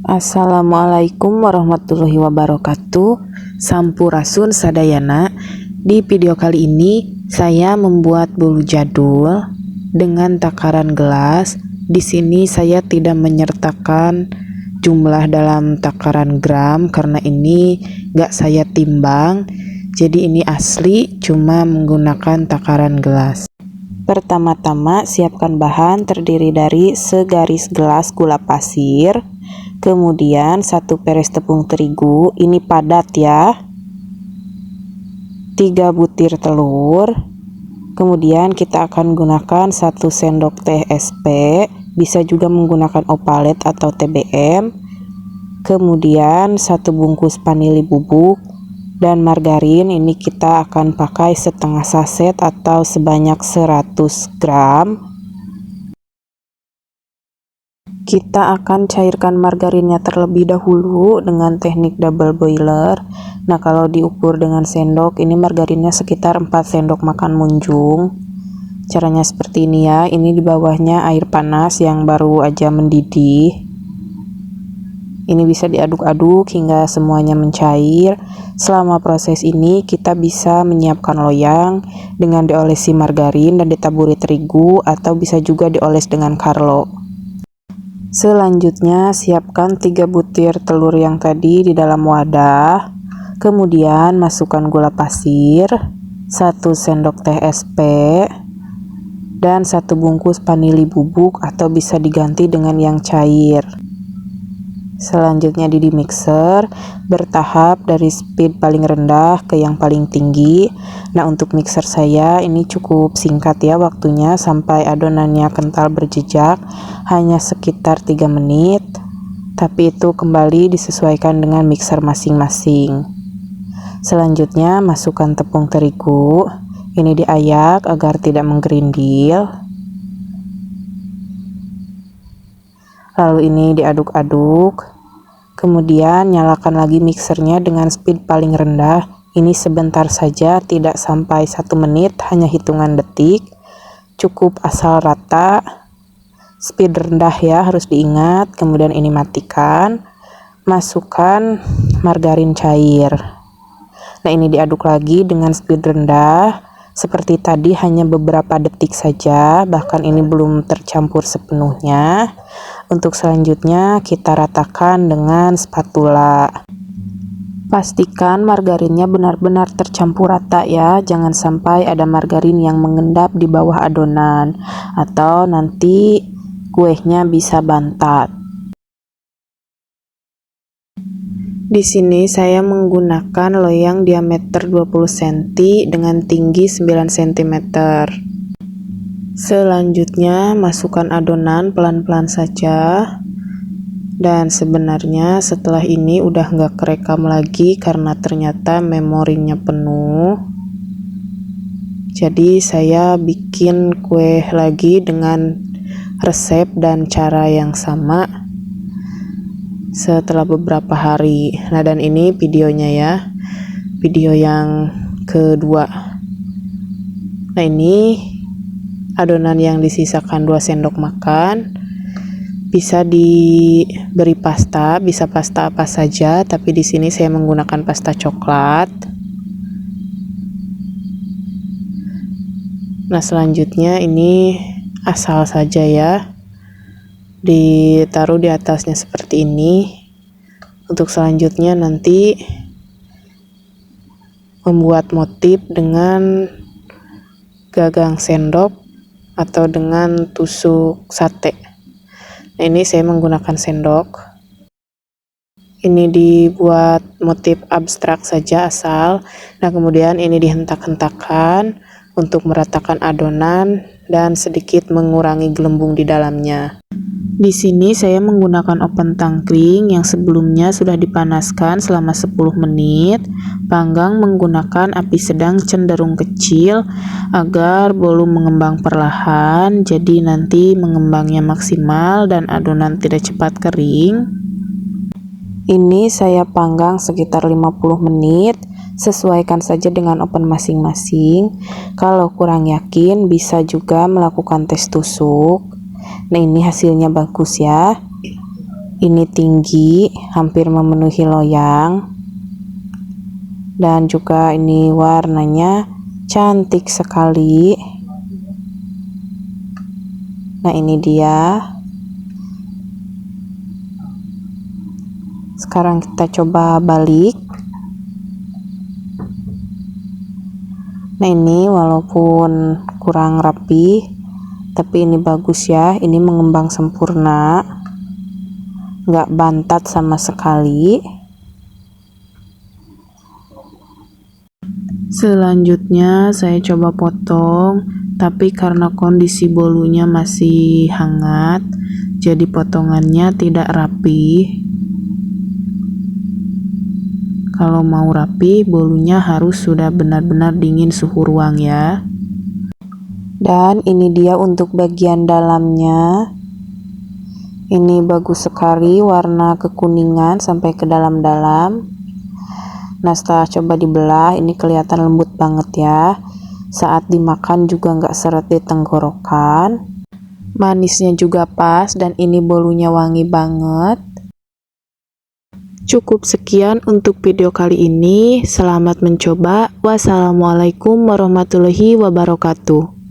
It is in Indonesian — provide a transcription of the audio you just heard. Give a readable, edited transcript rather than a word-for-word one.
Assalamualaikum warahmatullahi wabarakatuh. Sampurasun sadayana. Di video kali ini saya membuat bolu jadul dengan takaran gelas. Di sini saya tidak menyertakan jumlah dalam takaran gram karena ini gak saya timbang. Jadi ini asli cuma menggunakan takaran gelas. Pertama-tama siapkan bahan terdiri dari segaris gelas gula pasir, kemudian 1 peres tepung terigu, ini padat ya, 3 butir telur, kemudian kita akan gunakan 1 sendok teh SP, bisa juga menggunakan opalet atau TBM, kemudian 1 bungkus vanili bubuk, dan margarin ini kita akan pakai setengah saset atau sebanyak 100 gram. Kita akan cairkan margarinnya terlebih dahulu dengan teknik double boiler. Nah, kalau diukur dengan sendok, ini margarinnya sekitar 4 sendok makan munjung. Caranya seperti ini ya, ini di bawahnya air panas yang baru aja mendidih. Ini bisa diaduk-aduk hingga semuanya mencair. Selama proses ini kita bisa menyiapkan loyang dengan diolesi margarin dan ditaburi terigu, atau bisa juga dioles dengan Carlo. Selanjutnya siapkan 3 butir telur yang tadi di dalam wadah. Kemudian masukkan gula pasir, 1 sendok teh SP, dan 1 bungkus vanili bubuk atau bisa diganti dengan yang cair. Selanjutnya di mixer bertahap dari speed paling rendah ke yang paling tinggi. Nah, untuk mixer saya ini cukup singkat ya waktunya, sampai adonannya kental berjejak, hanya sekitar 3 menit. Tapi itu kembali disesuaikan dengan mixer masing-masing. Selanjutnya masukkan tepung terigu, ini diayak agar tidak menggerindil. Lalu ini diaduk-aduk, kemudian nyalakan lagi mixernya dengan speed paling rendah. Ini sebentar saja, tidak sampai 1 menit, hanya hitungan detik. Cukup asal rata, speed rendah ya, harus diingat. Kemudian ini matikan, masukkan margarin cair. Nah, ini diaduk lagi dengan speed rendah. Seperti tadi, hanya beberapa detik saja, bahkan ini belum tercampur sepenuhnya. Untuk selanjutnya kita ratakan dengan spatula. Pastikan margarinnya benar-benar tercampur rata ya, jangan sampai ada margarin yang mengendap di bawah adonan, atau nanti kuehnya bisa bantat. Di sini saya menggunakan loyang diameter 20 cm dengan tinggi 9 cm. Selanjutnya masukkan adonan pelan-pelan saja. Dan sebenarnya setelah ini udah nggak kerekam lagi karena ternyata memorinya penuh. Jadi saya bikin kue lagi dengan resep dan cara yang sama setelah beberapa hari. Nah, dan ini videonya ya, video yang kedua. Nah, ini adonan yang disisakan 2 sendok makan, bisa diberi pasta, bisa pasta apa saja, tapi di sini saya menggunakan pasta coklat. Nah, selanjutnya ini asal saja ya, ditaruh di atasnya seperti ini. Untuk selanjutnya nanti membuat motif dengan gagang sendok atau dengan tusuk sate. Nah, ini saya menggunakan sendok. Ini dibuat motif abstrak saja asal. Nah, kemudian ini dihentak-hentakan untuk meratakan adonan dan sedikit mengurangi gelembung di dalamnya. Di sini saya menggunakan oven tangkring yang sebelumnya sudah dipanaskan selama 10 menit. Panggang menggunakan api sedang cenderung kecil agar bolu mengembang perlahan, jadi nanti mengembangnya maksimal dan adonan tidak cepat kering. Ini saya panggang sekitar 50 menit. Sesuaikan saja dengan oven masing-masing. Kalau kurang yakin bisa juga melakukan tes tusuk. Nah, ini hasilnya bagus ya. Ini tinggi, hampir memenuhi loyang. Dan juga ini warnanya cantik sekali. Nah, ini dia. Sekarang kita coba balik. Nah, ini walaupun kurang rapi, tapi ini bagus ya. Ini mengembang sempurna, nggak bantat sama sekali. Selanjutnya saya coba potong, tapi karena kondisi bolunya masih hangat, jadi potongannya tidak rapi. Kalau mau rapi, bolunya harus sudah benar-benar dingin suhu ruang ya. Dan ini dia untuk bagian dalamnya. Ini bagus sekali, warna kekuningan sampai ke dalam-dalam. Nah, setelah coba dibelah, ini kelihatan lembut banget ya. Saat dimakan juga nggak seret di tenggorokan. Manisnya juga pas, dan ini bolunya wangi banget. Cukup sekian untuk video kali ini. Selamat mencoba. Wassalamualaikum warahmatullahi wabarakatuh.